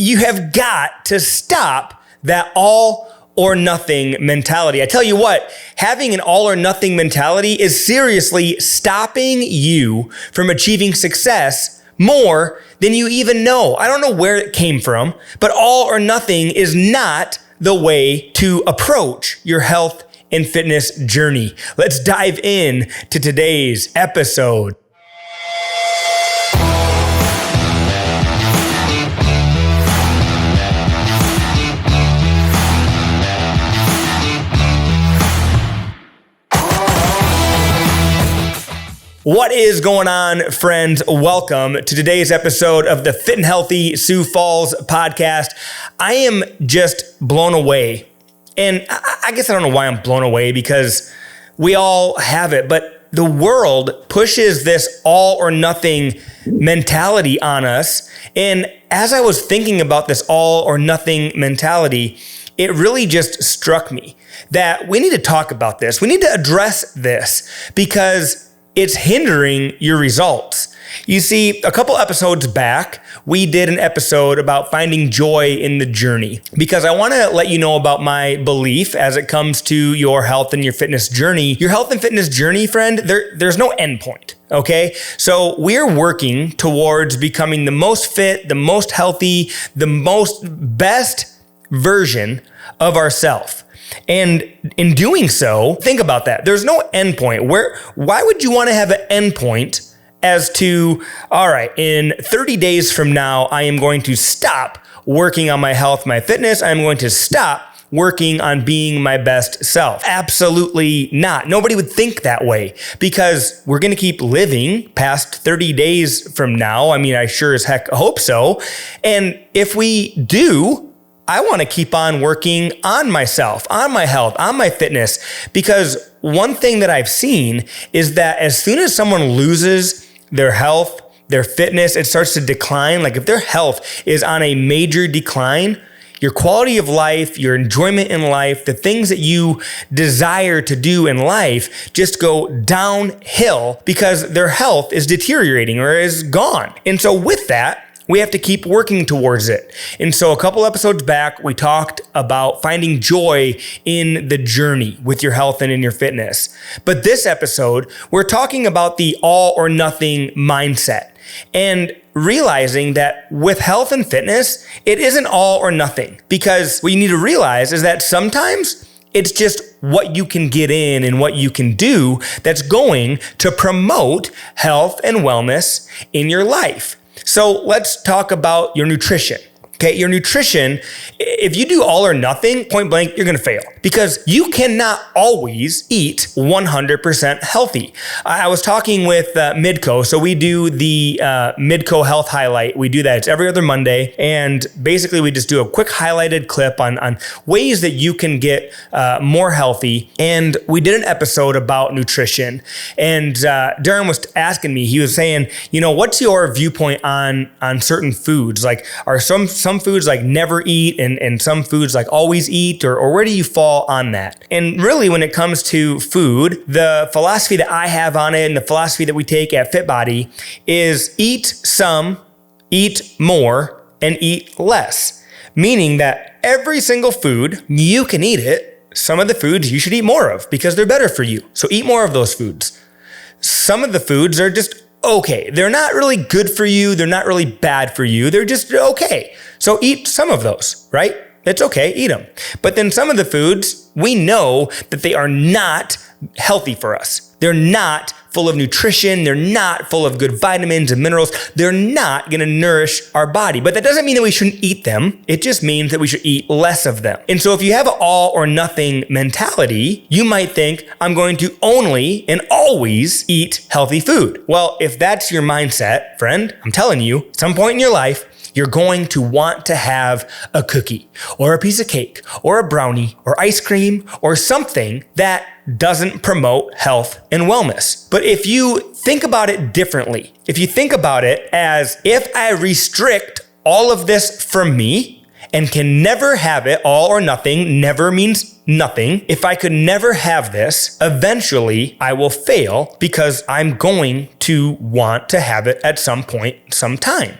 you have got to stop that all or nothing mentality. I tell you what, having an all or nothing mentality is seriously stopping you from achieving success more than you even know. I don't know where it came from, but all or nothing is not the way to approach your health and fitness journey. Let's dive in to today's episode. What is going on, friends? Welcome to today's episode of the Fit and Healthy Sioux Falls podcast. I am just blown away. And I guess I don't know why I'm blown away, because we all have it, but the world pushes this all or nothing mentality on us. And as I was thinking about this all or nothing mentality, it really just struck me that we need to talk about this. We need to address this because it's hindering your results. You see, a couple episodes back, we did an episode about finding joy in the journey, because I want to let you know about my belief as it comes to your health and your fitness journey. Your health and fitness journey, friend, there's no end point. Okay. So we're working towards becoming the most fit, the most healthy, the most best version of ourselves. And in doing so, think about that. There's no endpoint. Why would you want to have an endpoint as to, all right, in 30 days from now, I am going to stop working on my health, my fitness. I'm going to stop working on being my best self. Absolutely not. Nobody would think that way, because we're going to keep living past 30 days from now. I mean, I sure as heck hope so. And if we do, I want to keep on working on myself, on my health, on my fitness, because one thing that I've seen is that as soon as someone loses their health, their fitness, it starts to decline. Like if their health is on a major decline, your quality of life, your enjoyment in life, the things that you desire to do in life just go downhill because their health is deteriorating or is gone. And so with that, we have to keep working towards it. And so a couple episodes back, we talked about finding joy in the journey with your health and in your fitness. But this episode, we're talking about the all or nothing mindset and realizing that with health and fitness, it isn't all or nothing, because what you need to realize is that sometimes it's just what you can get in and what you can do that's going to promote health and wellness in your life. So let's talk about your nutrition. Okay, your nutrition, if you do all or nothing, point blank, you're going to fail, because you cannot always eat 100% healthy. I was talking with Midco. So we do the Midco Health Highlight. We do that. It's every other Monday. And basically we just do a quick highlighted clip on ways that you can get more healthy. And we did an episode about nutrition. And Darren was asking me, he was saying, what's your viewpoint on certain foods? Like, are some foods like never eat and some foods like always eat, or where do you fall on that? And really, when it comes to food, the philosophy that I have on it and the philosophy that we take at FitBody is eat some, eat more, and eat less. Meaning that every single food, you can eat it. Some of the foods you should eat more of because they're better for you. So eat more of those foods. Some of the foods are just okay. They're not really good for you. They're not really bad for you. They're just okay. So eat some of those, right? It's okay, eat them. But then some of the foods, we know that they are not healthy for us. They're not full of nutrition. They're not full of good vitamins and minerals. They're not going to nourish our body. But that doesn't mean that we shouldn't eat them. It just means that we should eat less of them. And so if you have an all or nothing mentality, you might think, I'm going to only and always eat healthy food. Well, if that's your mindset, friend, I'm telling you, at some point in your life, you're going to want to have a cookie or a piece of cake or a brownie or ice cream or something that doesn't promote health and wellness. But if you think about it differently, if you think about it as if I restrict all of this from me and can never have it, all or nothing never means nothing. If I could never have this, eventually I will fail because I'm going to want to have it at some point, sometime.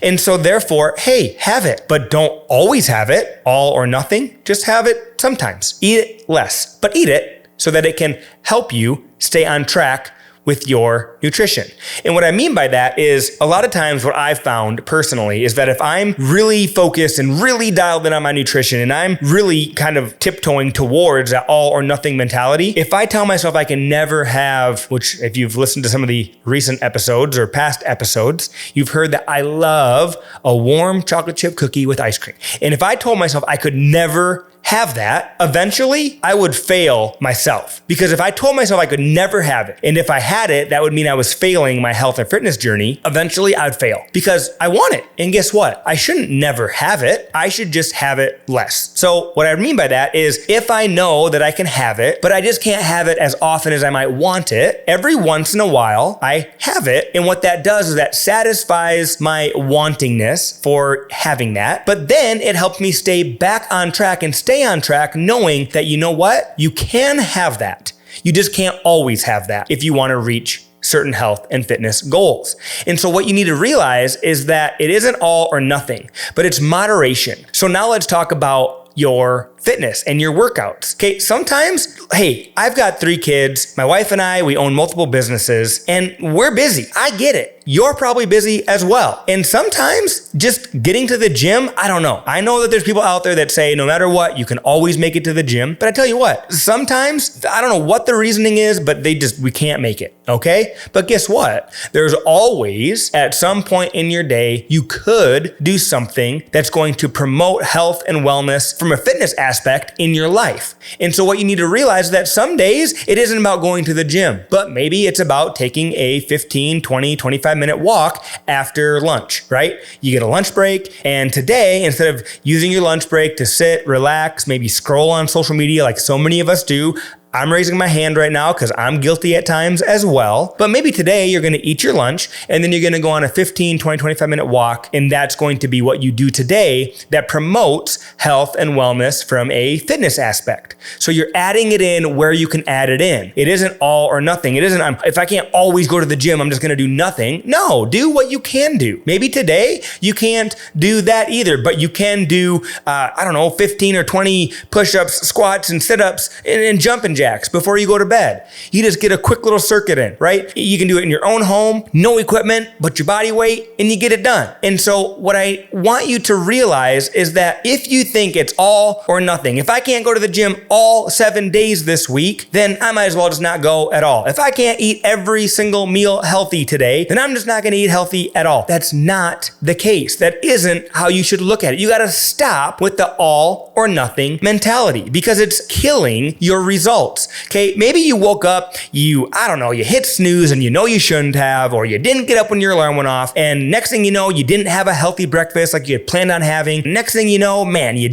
And so therefore, hey, have it, but don't always have it, all or nothing. Just have it sometimes. Eat it less, but eat it so that it can help you stay on track with your nutrition. And what I mean by that is a lot of times what I've found personally is that if I'm really focused and really dialed in on my nutrition and I'm really kind of tiptoeing towards that all or nothing mentality, if I tell myself I can never have, which if you've listened to some of the recent episodes or past episodes, you've heard that I love a warm chocolate chip cookie with ice cream. And if I told myself I could never have that, eventually I would fail myself. Because if I told myself I could never have it, and if I had it, that would mean I was failing my health and fitness journey, eventually I would fail because I want it. And guess what? I shouldn't never have it. I should just have it less. So what I mean by that is if I know that I can have it, but I just can't have it as often as I might want it, every once in a while I have it. And what that does is that satisfies my wantingness for having that. But then it helps me stay back on track and stay on track knowing that, you know what? You can have that. You just can't always have that if you want to reach certain health and fitness goals. And so what you need to realize is that it isn't all or nothing, but it's moderation. So now let's talk about your fitness and your workouts. Okay, sometimes, hey, I've got 3 kids. My wife and I, we own multiple businesses and we're busy. I get it. You're probably busy as well. And sometimes just getting to the gym, I don't know. I know that there's people out there that say no matter what, you can always make it to the gym. But I tell you what, sometimes, I don't know what the reasoning is, but we can't make it, okay? But guess what? There's always, at some point in your day, you could do something that's going to promote health and wellness from a fitness aspect in your life. And so what you need to realize is that some days it isn't about going to the gym, but maybe it's about taking a 15, 20, 25-minute walk after lunch, right? You get a lunch break, and today, instead of using your lunch break to sit, relax, maybe scroll on social media like so many of us do, I'm raising my hand right now because I'm guilty at times as well. But maybe today you're going to eat your lunch and then you're going to go on a 15, 20, 25-minute walk. And that's going to be what you do today that promotes health and wellness from a fitness aspect. So you're adding it in where you can add it in. It isn't all or nothing. It isn't, if I can't always go to the gym, I'm just going to do nothing. No, do what you can do. Maybe today you can't do that either, but you can do, 15 or 20 push-ups, squats, and sit-ups and jumping jacks before you go to bed. You just get a quick little circuit in, right? You can do it in your own home, no equipment, but your body weight, and you get it done. And so what I want you to realize is that if you think it's all or nothing, if I can't go to the gym all 7 days this week, then I might as well just not go at all. If I can't eat every single meal healthy today, then I'm just not going to eat healthy at all. That's not the case. That isn't how you should look at it. You got to stop with the all or nothing mentality because it's killing your results. Okay, maybe you woke up, you hit snooze and you know you shouldn't have, or you didn't get up when your alarm went off, and next thing you know, you didn't have a healthy breakfast like you had planned on having. Next thing you know, man, you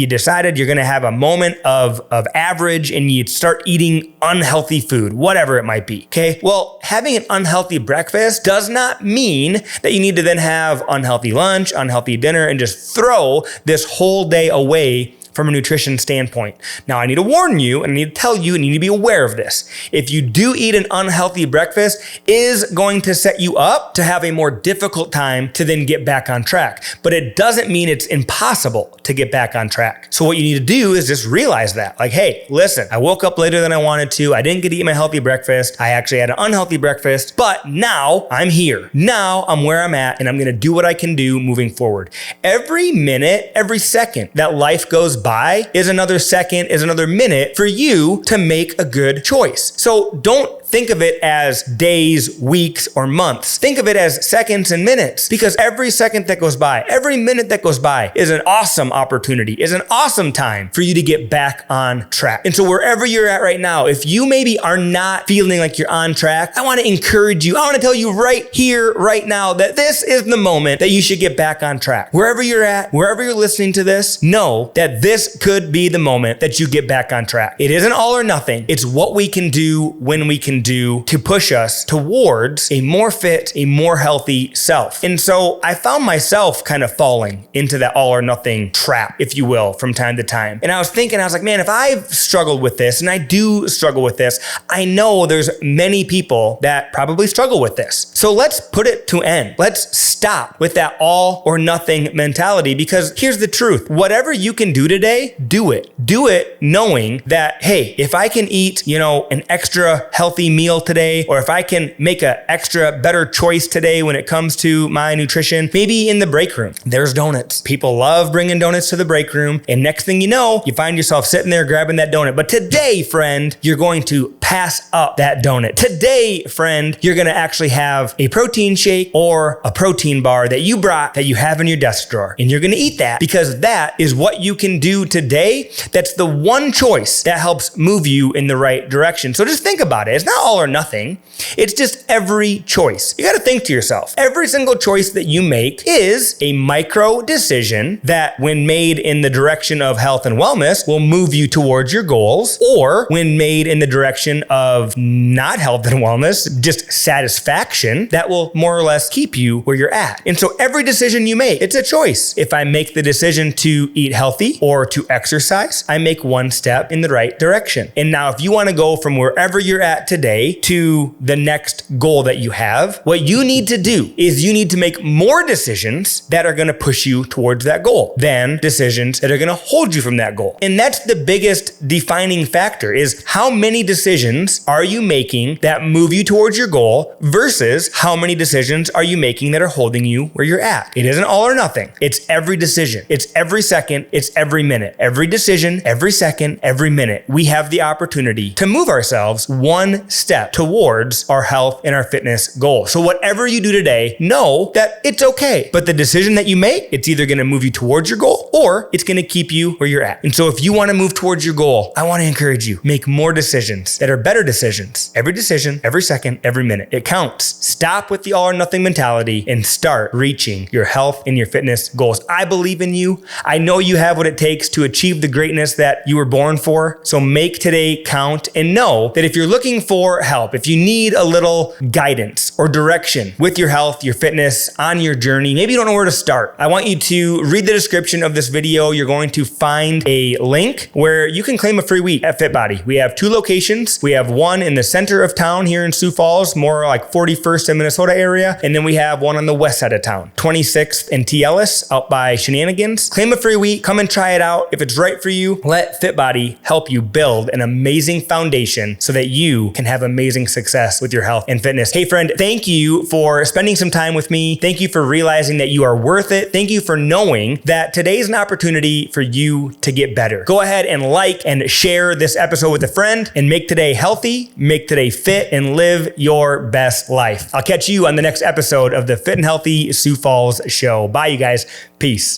decided you're gonna have a moment of average and you start eating unhealthy food, whatever it might be, okay? Well, having an unhealthy breakfast does not mean that you need to then have unhealthy lunch, unhealthy dinner, and just throw this whole day away from a nutrition standpoint. Now, I need to warn you and I need to tell you and you need to be aware of this. If you do eat an unhealthy breakfast, it is going to set you up to have a more difficult time to then get back on track. But it doesn't mean it's impossible to get back on track. So what you need to do is just realize that. Like, hey, listen, I woke up later than I wanted to. I didn't get to eat my healthy breakfast. I actually had an unhealthy breakfast, but now I'm here. Now I'm where I'm at and I'm gonna do what I can do moving forward. Every minute, every second that life goes by is another second, is another minute for you to make a good choice. So don't think of it as days, weeks, or months. Think of it as seconds and minutes, because every second that goes by, every minute that goes by is an awesome opportunity, is an awesome time for you to get back on track. And so wherever you're at right now, if you maybe are not feeling like you're on track, I want to encourage you. I want to tell you right here, right now, that this is the moment that you should get back on track. Wherever you're at, wherever you're listening to this, know that this could be the moment that you get back on track. It isn't all or nothing. It's what we can do when we can can do to push us towards a more fit, a more healthy self. And so I found myself kind of falling into that all or nothing trap, if you will, from time to time. And I was like, man, if I've struggled with this, and I do struggle with this, I know there's many people that probably struggle with this. So let's put it to end. Let's stop with that all or nothing mentality, because here's the truth. Whatever you can do today, do it. Do it knowing that, hey, if I can eat, an extra healthy meal today, or if I can make an extra better choice today when it comes to my nutrition, maybe in the break room, there's donuts. People love bringing donuts to the break room. And next thing you know, you find yourself sitting there grabbing that donut. But today, friend, you're going to pass up that donut. Today, friend, you're going to actually have a protein shake or a protein bar that you brought that you have in your desk drawer. And you're going to eat that because that is what you can do today. That's the one choice that helps move you in the right direction. So just think about it. It's not all or nothing. It's just every choice. You got to think to yourself, every single choice that you make is a micro decision that, when made in the direction of health and wellness, will move you towards your goals, or when made in the direction of not health and wellness, just satisfaction, that will more or less keep you where you're at. And so every decision you make, it's a choice. If I make the decision to eat healthy or to exercise, I make one step in the right direction. And now if you want to go from wherever you're at today to the next goal that you have, what you need to do is you need to make more decisions that are going to push you towards that goal than decisions that are going to hold you from that goal. And that's the biggest defining factor, is how many decisions are you making that move you towards your goal versus how many decisions are you making that are holding you where you're at. It isn't all or nothing. It's every decision. It's every second. It's every minute. Every decision, every second, every minute. We have the opportunity to move ourselves one step towards our health and our fitness goal. So whatever you do today, know that it's okay. But the decision that you make, it's either going to move you towards your goal or it's going to keep you where you're at. And so if you want to move towards your goal, I want to encourage you, make more decisions that are better decisions. Every decision, every second, every minute. It counts. Stop with the all or nothing mentality and start reaching your health and your fitness goals. I believe in you. I know you have what it takes to achieve the greatness that you were born for. So make today count, and know that if you're looking for help, if you need a little guidance or direction with your health, your fitness, on your journey, maybe you don't know where to start, I want you to read the description of this video. You're going to find a link where you can claim a free week at FitBody. We have 2 locations. We have one in the center of town here in Sioux Falls, more like 41st and Minnesota area. And then we have one on the west side of town, 26th and T. Ellis out by Shenanigans. Claim a free week. Come and try it out. If it's right for you, let FitBody help you build an amazing foundation so that you can have amazing success with your health and fitness. Hey friend, thank you for spending some time with me. Thank you for realizing that you are worth it. Thank you for knowing that today's an opportunity for you to get better. Go ahead and like and share this episode with a friend, and make today healthy, make today fit, and live your best life. I'll catch you on the next episode of the Fit and Healthy Sioux Falls Show. Bye, you guys. Peace.